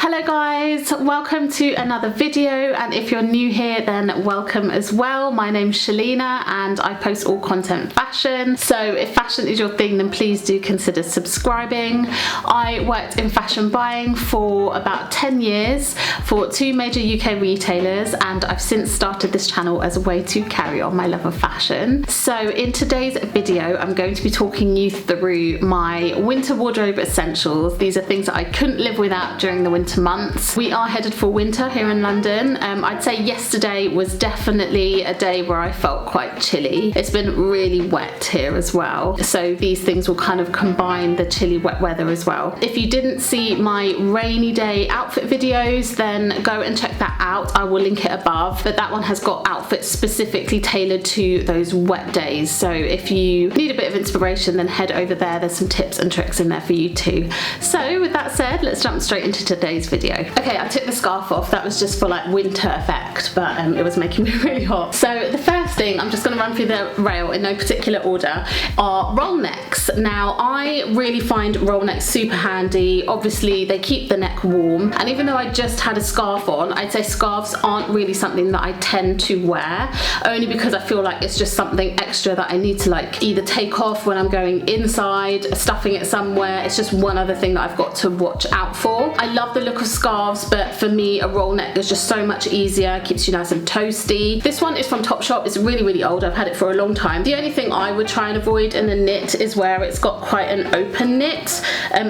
Hello guys, welcome to another video, and if you're new here then welcome as well. My name's Shalina and I post all content fashion, so if fashion is your thing then please do consider subscribing. I worked in fashion buying for about 10 years for two major UK retailers, and I've since started this channel as a way to carry on my love of fashion. So in today's video I'm going to be talking you through my winter wardrobe essentials. These are things that I couldn't live without during the winter months. We are headed for winter here in London. I'd say yesterday was definitely a day where I felt quite chilly. It's been really wet here as well, so these things will kind of combine the chilly wet weather as well. If you didn't see my rainy day outfit videos then go and check that out. I will link it above, but that one has got outfits specifically tailored to those wet days, so if you need a bit of inspiration then head over there. There's some tips and tricks in there for you too. So with that said, let's jump straight into today's video. Okay, I took the scarf off. That was just for like winter effect, but it was making me really hot. So the first thing, I'm just going to run through the rail in no particular order, are roll necks. Now I really find roll necks super handy. Obviously they keep the neck warm, and even though I just had a scarf on, I'd say scarves aren't really something that I tend to wear, only because I feel like it's just something extra that I need to like either take off when I'm going inside, stuffing it somewhere. It's just one other thing that I've got to watch out for. I love the look of scarves, but for me a roll neck is just so much easier, keeps you nice and toasty. This one is from Topshop. It's really old. I've had it for a long time. The only thing I would try and avoid in a knit is where it's got quite an open knit.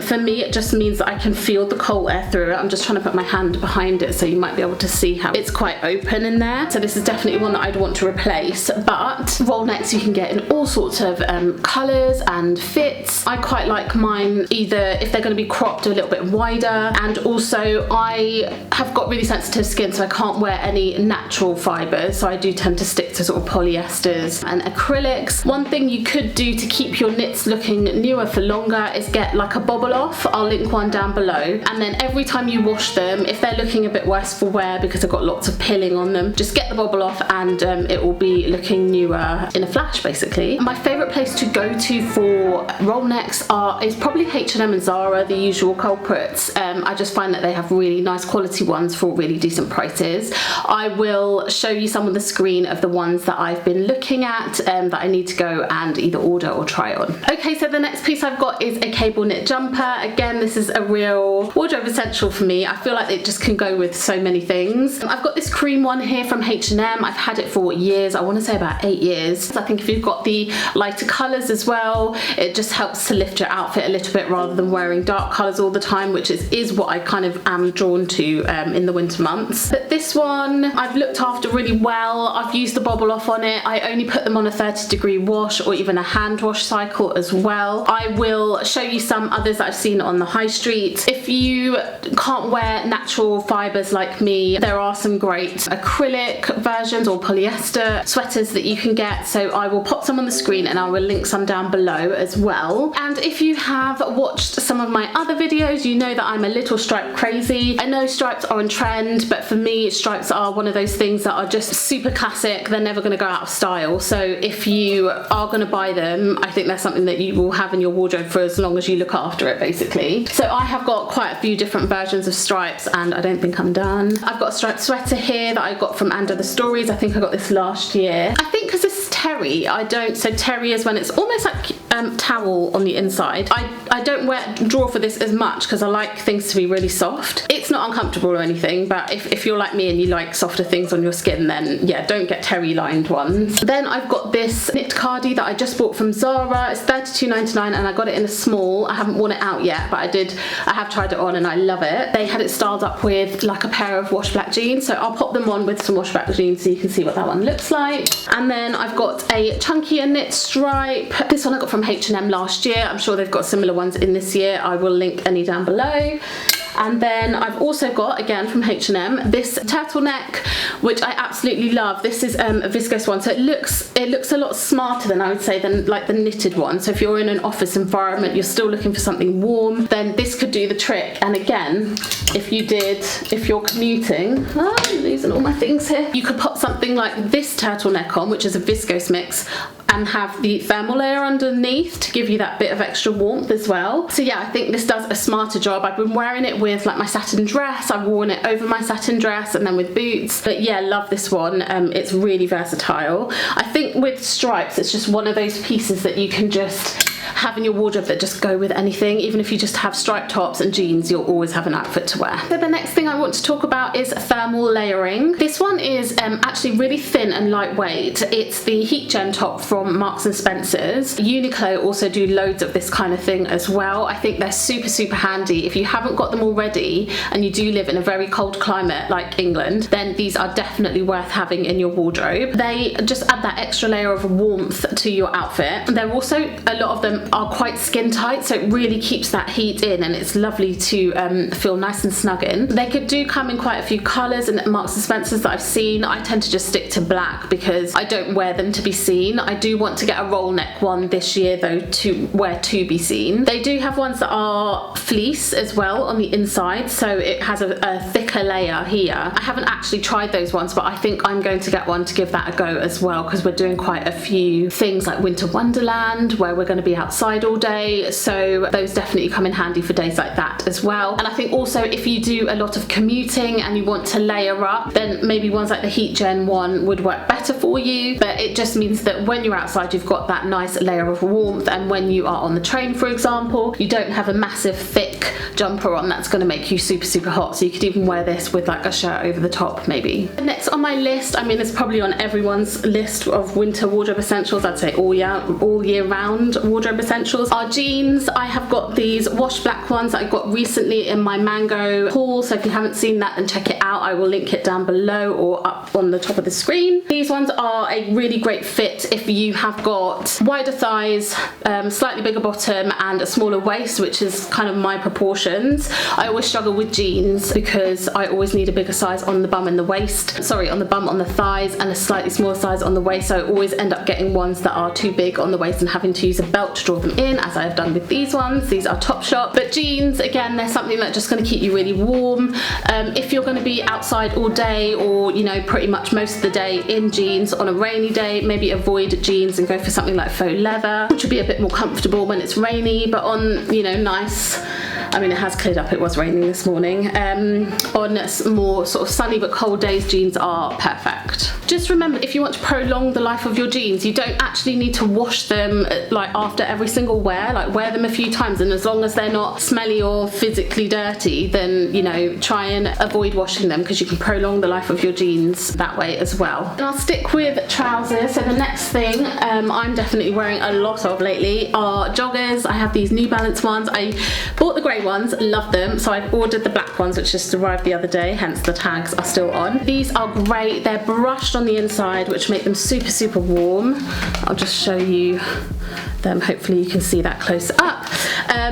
For me it just means that I can feel the cold air through it. I'm just trying to put my hand behind it so you might be able to see how it's quite open in there. So this is definitely one that I'd want to replace, but roll necks you can get in all sorts of colours and fits. I quite like mine either if they're going to be cropped a little bit wider, and also I have got really sensitive skin so I can't wear any natural fibres, so I do tend to stick to sort of polyesters and acrylics. One thing you could do to keep your knits looking newer for longer is get like a bobble off. I'll link one down below, and then every time you wash them, if they're looking a bit worse for wear because they've got lots of pilling on them, just get the bobble off and it will be looking newer in a flash basically. My favourite place to go to for roll necks is probably H&M and Zara, the usual culprits. I just find that they have really nice quality ones for really decent prices. I will show you some on the screen of the ones that I've been looking at that I need to go and either order or try on. Okay, so the next piece I've got is a cable knit jumper. Again, this is a real wardrobe essential for me. I feel like it just can go with so many things. I've got this cream one here from H&M. I've had it for years. I want to say about 8 years. I think if you've got the lighter colours as well, it just helps to lift your outfit a little bit rather than wearing dark colours all the time, which is what I kind of am drawn to in the winter months. But this one I've looked after really well. I've used the bobble off on it. I only put them on a 30-degree wash or even a hand wash cycle as well. I will show you some others that I've seen on the high street. If you can't wear natural fibres like me, there are some great acrylic versions or polyester sweaters that you can get, so I will pop some on the screen and I will link some down below as well. And if you have watched some of my other videos, you know that I'm a little stripe crazy. I know stripes are on trend, but for me stripes are one of those things that are just super classic. They're never going to go out of style, so if you are going to buy them, I think that's something that you will have in your wardrobe for as long as you look after it basically. So I have got quite a few different versions of stripes and I don't think I'm done. I've got a striped sweater here that I got from Under the Stories. I think I got this last year. I think because this is terry, so terry is when it's almost like towel on the inside. I don't draw for this as much because I like things to be really soft. It's not uncomfortable or anything, but if you're like me and you like softer things on your skin, then yeah, don't get terry lined ones. Then I've got this knit Cardi that I just bought from Zara. It's £32.99 and I got it in a small. I haven't worn it out yet, but I have tried it on and I love it. They had it styled up with like a pair of wash black jeans, so I'll pop them on with some wash black jeans so you can see what that one looks like. And then I've got a chunkier knit stripe. This one I got from H&M last year. I'm sure they've got similar ones in this year. I will link any down below. And then I've also got, again from H&M, this turtleneck, which I absolutely love. This is a viscose one, so it looks a lot smarter than I would say than like the knitted one. So if you're in an office environment, you're still looking for something warm, then this could do the trick. And again, if you're commuting, I'm losing all my things here, you could put something like this turtleneck on, which is a viscose mix, and have the thermal layer underneath to give you that bit of extra warmth as well. So yeah, I think this does a smarter job. I've been wearing it with like my satin dress, I've worn it over my satin dress and then with boots, but yeah, love this one. It's really versatile. I think with stripes, it's just one of those pieces that you can just have in your wardrobe that just go with anything. Even if you just have striped tops and jeans, you'll always have an outfit to wear. So the next thing I want to talk about is thermal layering. This one is actually really thin and lightweight. It's the Heat Gen top from Marks and Spencer's. Uniqlo also do loads of this kind of thing as well. I think they're super, super handy. If you haven't got them already and you do live in a very cold climate like England, then these are definitely worth having in your wardrobe. They just add that extra layer of warmth to your outfit. They're also, a lot of them are quite skin tight, so it really keeps that heat in, and it's lovely to feel nice and snug in. They do come in quite a few colours, and Marks and Spencer's that I've seen, I tend to just stick to black because I don't wear them to be seen. I do want to get a roll neck one this year though, to wear to be seen. They do have ones that are fleece as well on the inside, so it has a thicker layer here. I haven't actually tried those ones, but I think I'm going to get one to give that a go as well, because we're doing quite a few things like Winter Wonderland where we're going to be outside all day, so those definitely come in handy for days like that as well. And I think also if you do a lot of commuting and you want to layer up, then maybe ones like the Heat Gen one would work better for you, but it just means that when you're outside you've got that nice layer of warmth, and when you are on the train, for example, you don't have a massive thick jumper on that's going to make you super, super hot, so you could even wear this with like a shirt over the top maybe. Next on my list, I mean it's probably on everyone's list of winter wardrobe essentials, I'd say all year round wardrobe essentials, are jeans. I have got these washed black ones that I got recently in my Mango haul, so if you haven't seen that then check it out. I will link it down below or up on the top of the screen. These ones are a really great fit if you have got wider thighs, slightly bigger bottom and a smaller waist, which is kind of my proportions. I always struggle with jeans because I always need a bigger size on the bum and the waist, sorry, on the bum, on the thighs, and a slightly smaller size on the waist, so I always end up getting ones that are too big on the waist and having to use a belt to draw them in, as I have done with these ones. These are Topshop. But jeans, again, they're something that's just going to keep you really warm. If you're going to be outside all day, or you know, pretty much most of the day in jeans on a rainy day, maybe avoid jeans and go for something like faux leather, which will be a bit more comfortable when it's rainy, but on, you know, nice, I mean it has cleared up, it was raining this morning, on more sort of sunny but cold days, jeans are perfect. Just remember, if you want to prolong the life of your jeans, you don't actually need to wash them like after every single wear, like wear them a few times, and as long as they're not smelly or physically dirty, then you know, try and avoid washing them, because you can prolong the life of your jeans that way as well. And I'll stick with trousers. So the next thing I'm definitely wearing a lot of lately are joggers. I have these New Balance ones. I bought the grey ones, love them, so I've ordered the black ones which just arrived the other day, hence the tags are still on. These are great, they're brushed on the inside which make them super, super warm. I'll just show you them, hopefully you can see that close up.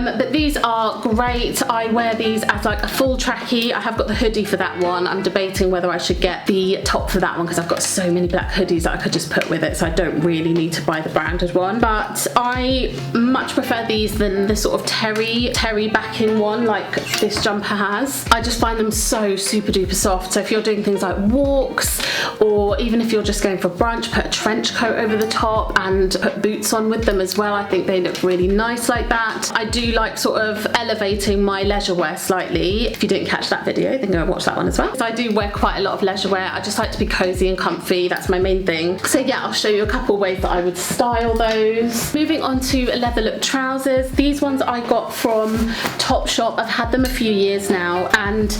But these are great. I wear these as like a full trackie. I have got the hoodie for that one. I'm debating whether I should get the top for that one because I've got so many black hoodies that I could just put with it, so I don't really need to buy the branded one. But I much prefer these than the sort of terry backing one like this jumper has. I just find them so super duper soft. So if you're doing things like walks, or even if you're just going for brunch, put a trench coat over the top and put boots on with them as well. I think they look really nice like that. I do like sort of elevating my leisure wear slightly. If you didn't catch that video, then go and watch that one as well. So I do wear quite a lot of leisure wear. I just like to be cozy and comfy. That's my main thing. So yeah, I'll show you a couple of ways that I would style those. Moving on to leather look trousers. These ones I got from Topshop. I've had them a few years now and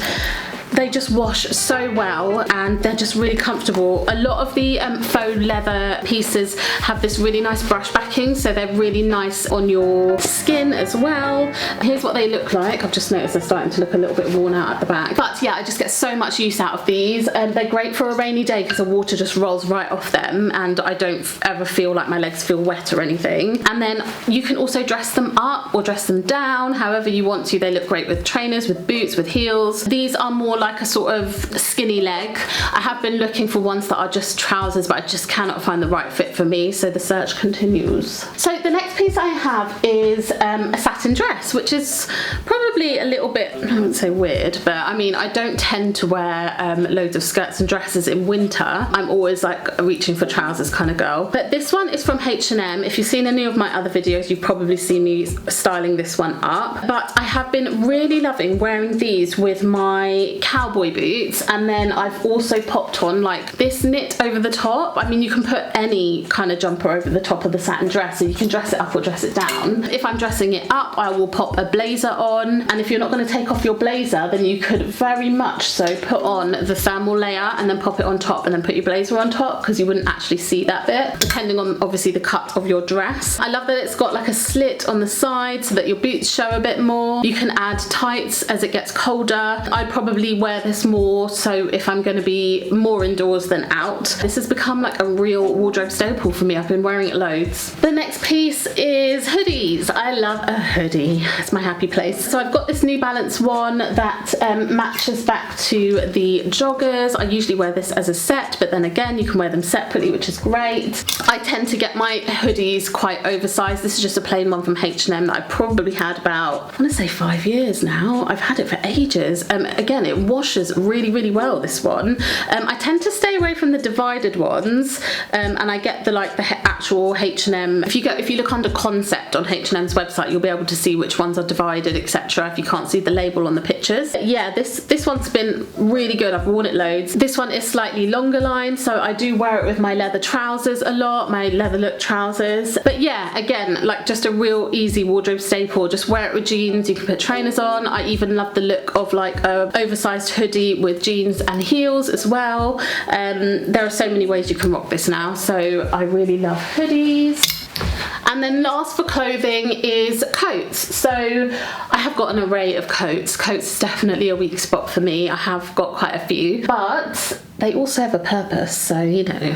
they just wash so well and they're just really comfortable. A lot of the faux leather pieces have this really nice brush backing, so they're really nice on your skin as well. Here's what they look like. I've just noticed they're starting to look a little bit worn out at the back. But yeah, I just get so much use out of these. They're great for a rainy day because the water just rolls right off them and I don't ever feel like my legs feel wet or anything. And then you can also dress them up or dress them down, however you want to. They look great with trainers, with boots, with heels. These are more like a sort of skinny leg. I have been looking for ones that are just trousers, but I just cannot find the right fit for me, so the search continues. So the next piece I have is a satin dress, which is probably probably a little bit, I wouldn't say weird, but I mean, I don't tend to wear loads of skirts and dresses in winter. I'm always like a reaching for trousers kind of girl. But this one is from H&M. If you've seen any of my other videos, you've probably seen me styling this one up. But I have been really loving wearing these with my cowboy boots, and then I've also popped on like this knit over the top. I mean, you can put any kind of jumper over the top of the satin dress, so you can dress it up or dress it down. If I'm dressing it up, I will pop a blazer on, and if you're not going to take off your blazer, then you could very much so put on the thermal layer and then pop it on top and then put your blazer on top, because you wouldn't actually see that bit, depending on obviously the cut of your dress. I love that it's got like a slit on the side so that your boots show a bit more. You can add tights as it gets colder. I'd probably wear this more so if I'm going to be more indoors than out. This has become like a real wardrobe staple for me. I've been wearing it loads. The next piece is hoodies. I love a hoodie. It's my happy place. So I've got this New Balance one that matches back to the joggers. I usually wear this as a set, but then again you can wear them separately, which is great. I tend to get my hoodies quite oversized. This is just a plain one from H&M that I probably had about, I want to say 5 years now. I've had it for ages. Again, it washes really, really well, this one. I tend to stay away from the divided ones, and I get the actual H&M. If you look under concept on H&M's website, you'll be able to see which ones are divided, etc. if you can't see the label on the pictures. Yeah, this one's been really good. I've worn it loads. This one is slightly longer line, so I do wear it with my leather trousers a lot, my leather look trousers. But yeah, again, like just a real easy wardrobe staple. Just wear it with jeans. You can put trainers on. I even love the look of like a oversized hoodie with jeans and heels as well. There are so many ways you can rock this now, so I really love hoodies. And then last for clothing is coats. So I have got an array of coats. Coats is definitely a weak spot for me. I have got quite a few, but they also have a purpose, so you know.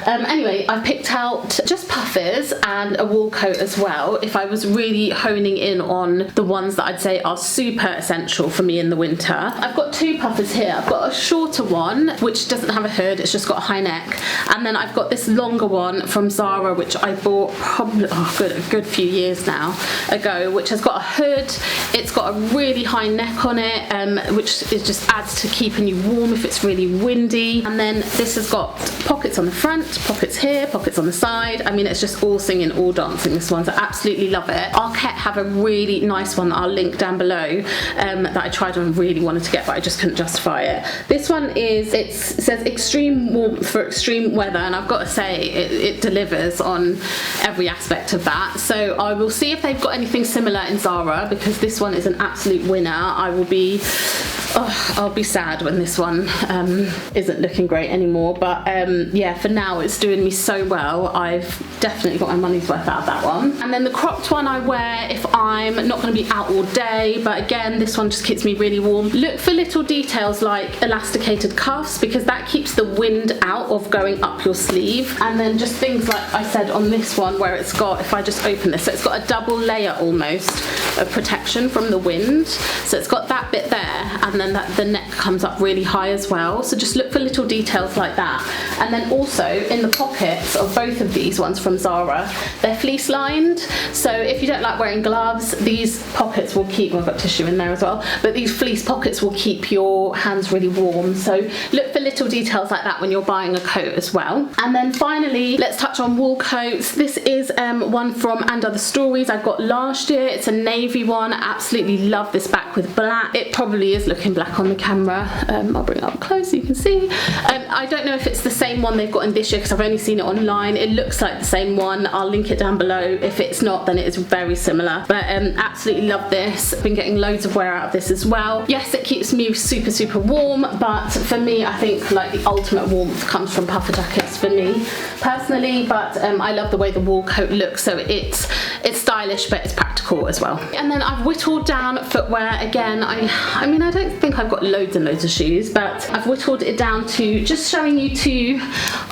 Anyway, I've picked out just puffers and a wool coat as well, if I was really honing in on the ones that I'd say are super essential for me in the winter. I've got two puffers here. I've got a shorter one, which doesn't have a hood, it's just got a high neck. And then I've got this longer one from Zara, which I bought probably a good few years now ago, which has got a hood. It's got a really high neck on it, which is just adds to keeping you warm if it's really windy. And then this has got pockets on the front, pockets here, pockets on the side. I mean, it's just all singing, all dancing, this one. So I absolutely love it. Arket have a really nice one that I'll link down below, that I tried and really wanted to get, but I just couldn't justify it. This one it says extreme warmth for extreme weather, and I've got to say it delivers on every aspect of that. So I will see if they've got anything similar in Zara, because this one is an absolute winner. I'll be sad when this one isn't looking great anymore, but yeah, for now it's doing me so well. I've definitely got my money's worth out of that one. And then the cropped one I wear if I'm not going to be out all day, but again, this one just keeps me really warm. Look for little details like elasticated cuffs, because that keeps the wind out of going up your sleeve. And then just things like I said on this one, where it's got, if I just open this, so it's got a double layer almost of protection from the wind. So it's got that bit there, and then the neck comes up really high as well. So just look for little details like that. And then also in the pockets of both of these ones from Zara, they're fleece lined. So if you don't like wearing gloves, these pockets will keep, well, I've got tissue in there as well, but these fleece pockets will keep your hands really warm. So look for little details like that when you're buying a coat as well. And then finally, let's touch on wool coats. This is one from And Other Stories I got last year. It's a navy one. I absolutely love this back with black. It probably is looking black on the camera. I'll bring it up close so you can see. I don't know if it's the same one they've got in this year, because I've only seen it online. It looks like the same one. I'll link it down below. If it's not, then it is very similar. But absolutely love this. I've been getting loads of wear out of this as well. Yes, it keeps me super, super warm, but for me, I think like the ultimate warmth comes from puffer jackets for me personally. But I love the way the wool coat looks. So it's stylish, but it's practical as well. And then I've whittled down footwear again. I mean, I don't think I've got loads and loads of shoes, but I've whittled it down to just showing you two.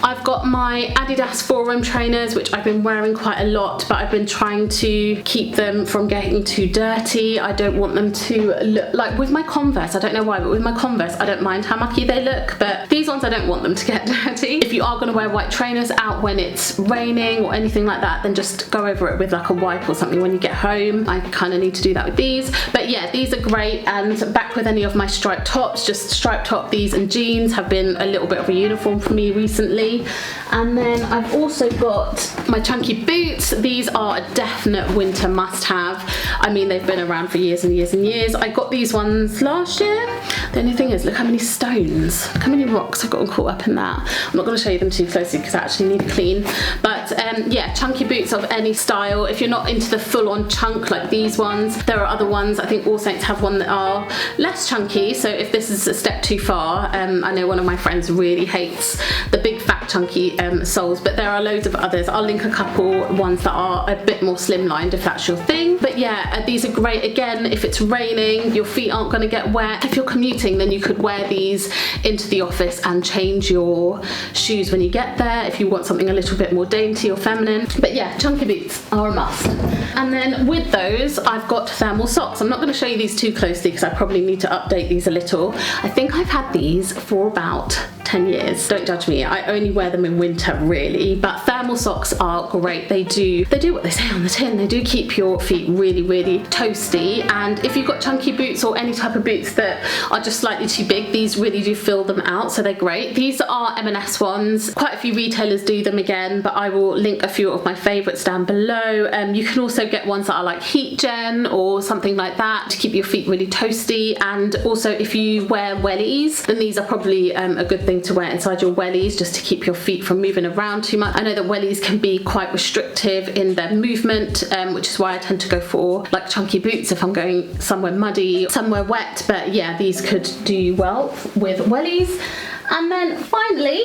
I've got my Adidas forum trainers, which I've been wearing quite a lot, but I've been trying to keep them from getting too dirty. I don't want them to look like, with my Converse, I don't know why, but with my Converse I don't mind how mucky they look, but these ones I don't want them to get dirty. If you are going to wear white trainers out when it's raining or anything like that, then just go over it with like a wipe or something when you get home. I kind of need to do that with these, but yeah, these are great. And back with any of my striped tops, just striped top, these and jeans have been a little bit of a uniform for me recently. And then I've also got my chunky boots. These are a definite winter must-have. I mean, they've been around for years and years and years. I got these ones last year. The only thing is, look how many stones, how many rocks I've gotten caught up in that. I'm not going to show you them too closely because I actually need to clean. But yeah, chunky boots of any style. If you're not into the full-on chunk like these ones, there are other ones. I think All Saints have one that are less chunky, so if this is a step too far, I know one of my friends really hates the big fat chunky soles, but there are loads of others. I'll link a couple ones that are a bit more slimlined if that's your thing. But yeah, these are great. Again, if it's raining, your feet aren't going to get wet. If you're commuting, then you could wear these into the office and change your shoes when you get there if you want something a little bit more dainty or feminine. But yeah, chunky boots are a must. And then with those, I've got thermal socks. I'm not going to show you these too closely because I probably need to update these a little. I think I've had these for about 10 years. Don't judge me, I only wear them in winter really, but thermal socks are great. They do what they say on the tin. They do keep your feet really, really toasty, and if you've got chunky boots or any type of boots that are just slightly too big, these really do fill them out, so they're great. These are M&S ones. Quite a few retailers do them again, but I will link a few of my favorites down below. You can also get ones that are like heat gen or something like that to keep your feet really toasty. And also if you wear wellies, then these are probably a good thing to wear inside your wellies just to keep your feet from moving around too much. I know that wellies can be quite restrictive in their movement, which is why I tend to go for like chunky boots if I'm going somewhere muddy, somewhere wet, but yeah, these could do well with wellies. And then finally,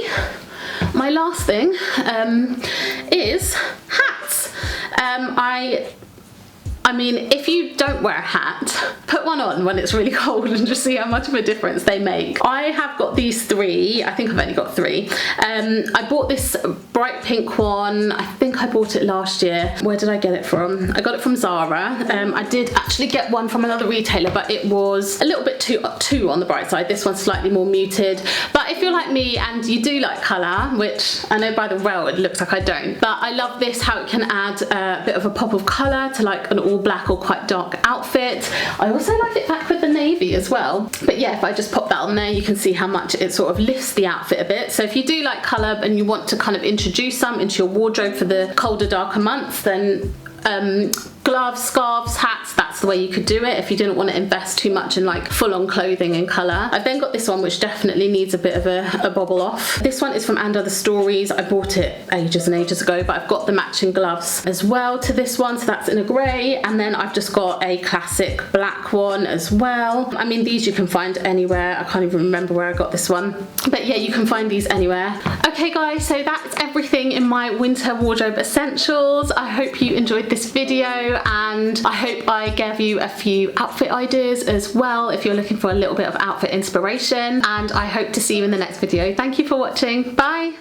my last thing is hats. I mean, if you don't wear a hat, put one on when it's really cold and just see how much of a difference they make. I have got these three. I think I've only got three. I bought this bright pink one. I think I bought it last year. Where did I get it from? I got it from Zara. I did actually get one from another retailer, but it was a little bit too on the bright side. This one's slightly more muted. But if you're like me and you do like colour, which I know by the rail it looks like I don't, but I love this, how it can add a bit of a pop of colour to like an all black or quite dark outfit. I also like it back with the navy as well. But yeah, if I just pop that on there, you can see how much it sort of lifts the outfit a bit. So if you do like colour and you want to kind of introduce some into your wardrobe for the colder, darker months, then gloves, scarves, hats, that's the way you could do it if you didn't want to invest too much in like full-on clothing and colour. I've then got this one which definitely needs a bit of a bobble off. This one is from And Other Stories. I bought it ages and ages ago, but I've got the matching gloves as well to this one, so that's in a grey. And then I've just got a classic black one as well. I mean, these you can find anywhere. I can't even remember where I got this one, but yeah, you can find these anywhere. Okay guys, so that's everything in my winter wardrobe essentials. I hope you enjoyed this video, and I hope I gave you a few outfit ideas as well if you're looking for a little bit of outfit inspiration, and I hope to see you in the next video. Thank you for watching. Bye.